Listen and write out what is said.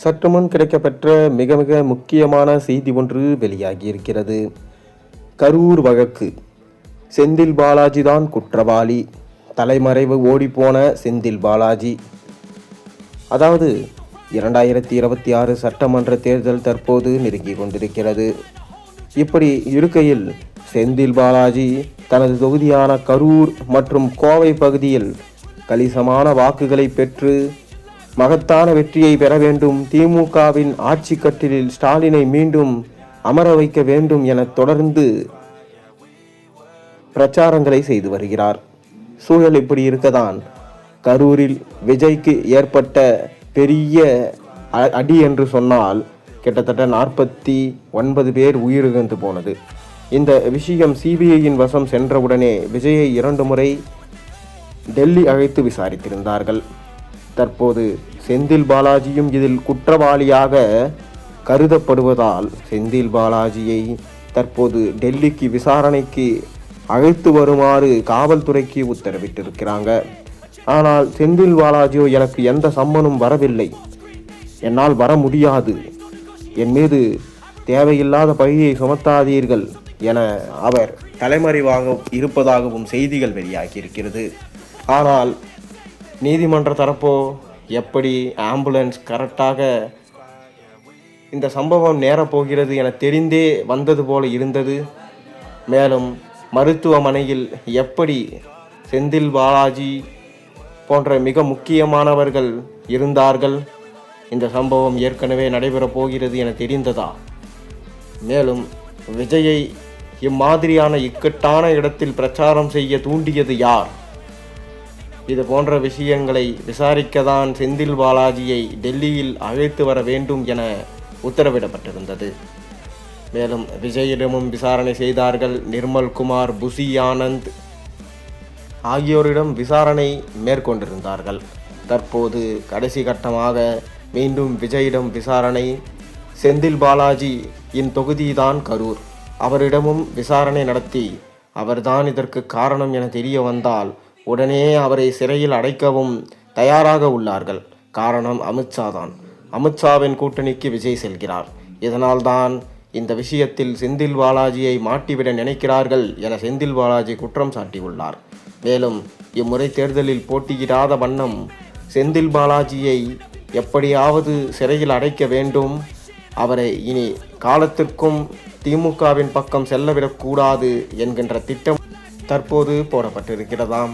சற்று முன் கிடைக்கப்பெற்ற மிக மிக முக்கியமான செய்தி ஒன்று வெளியாகியிருக்கிறது. கரூர் வழக்கு. செந்தில் பாலாஜி தான் குற்றவாளி. தலைமறைவு ஓடிப்போன செந்தில் பாலாஜி. அதாவது 2026 சட்டமன்ற தேர்தல் தற்போது நெருங்கிக் கொண்டிருக்கிறது. இப்படி இருக்கையில் செந்தில் பாலாஜி தனது தொகுதியான கரூர் மற்றும் கோவை பகுதியில் கணிசமான வாக்குகளை பெற்று மகத்தான வெற்றியை பெற வேண்டும், திமுகவின் ஆட்சி கட்டிலில் ஸ்டாலினை மீண்டும் அமர வைக்க வேண்டும் என தொடர்ந்து பிரச்சாரங்களை செய்து வருகிறார். சூழல் இப்படி இருக்கதான் கரூரில் விஜய்க்கு ஏற்பட்ட பெரிய அடி என்று சொன்னால் கிட்டத்தட்ட 49 பேர் உயிரிழந்து போனது. இந்த விஷயம் சிபிஐயின் வசம் சென்றவுடனே விஜயை 2 முறை டெல்லி அழைத்து விசாரித்திருந்தார்கள். தற்போது செந்தில் பாலாஜியும் இதில் குற்றவாளியாக கருதப்படுவதால் செந்தில் பாலாஜியை தற்போது டெல்லிக்கு விசாரணைக்கு அழைத்து வருமாறு காவல்துறைக்கு உத்தரவிட்டிருக்கிறாங்க. ஆனால் செந்தில் பாலாஜியோ எனக்கு எந்த சம்மனும் வரவில்லை, என்னால் வர முடியாது, என் மீது தேவையில்லாத பழியை சுமத்தாதீர்கள் என அவர் தலைமறைவாக இருப்பதாகவும் செய்திகள் வெளியாகியிருக்கிறது. ஆனால் நீதிமன்ற தரப்போ எப்படி ஆம்புலன்ஸ் கரெக்டாக இந்த சம்பவம் நேரப்போகிறது என தெரிந்தே வந்தது போல இருந்தது. மேலும் மருத்துவமனையில் எப்படி செந்தில் பாலாஜி போன்ற மிக முக்கியமானவர்கள் இருந்தார்கள், இந்த சம்பவம் ஏற்கனவே நடைபெறப் போகிறது என தெரிந்ததா? மேலும் விஜயை இம்மாதிரியான இக்கட்டான இடத்தில் பிரச்சாரம் செய்ய தூண்டியது யார்? இது போன்ற விஷயங்களை விசாரிக்கத்தான் செந்தில் பாலாஜியை டெல்லியில் அழைத்து வர வேண்டும் என உத்தரவிடப்பட்டிருந்தது. மேலும் விஜயிடமும் விசாரணை செய்தார்கள். நிர்மல்குமார், புசி ஆனந்த் ஆகியோரிடம் விசாரணை மேற்கொண்டிருந்தார்கள். தற்போது கடைசி கட்டமாக மீண்டும் விஜயிடம் விசாரணை. செந்தில் பாலாஜி இன் தொகுதிதான் கரூர். அவரிடமும் விசாரணை நடத்தி அவர்தான் இதற்கு காரணம் என தெரிய வந்தால் உடனே அவரை சிறையில் அடைக்கவும் தயாராக உள்ளார்கள். காரணம் அமித்ஷா தான். அமித்ஷாவின் கூட்டணிக்கு விஜய் செல்கிறார். இதனால்தான் இந்த விஷயத்தில் செந்தில் பாலாஜியை மாட்டிவிட நினைக்கிறார்கள் என செந்தில் பாலாஜி குற்றம் சாட்டியுள்ளார். மேலும் இம்முறை தேர்தலில் போட்டியிடாத வண்ணம் செந்தில் பாலாஜியை எப்படியாவது சிறையில் அடைக்க வேண்டும், அவரை இனி காலத்திற்கும் திமுகவின் பக்கம் செல்லவிடக்கூடாது என்கின்ற திட்டம் தற்போது போடப்பட்டிருக்கிறதாம்.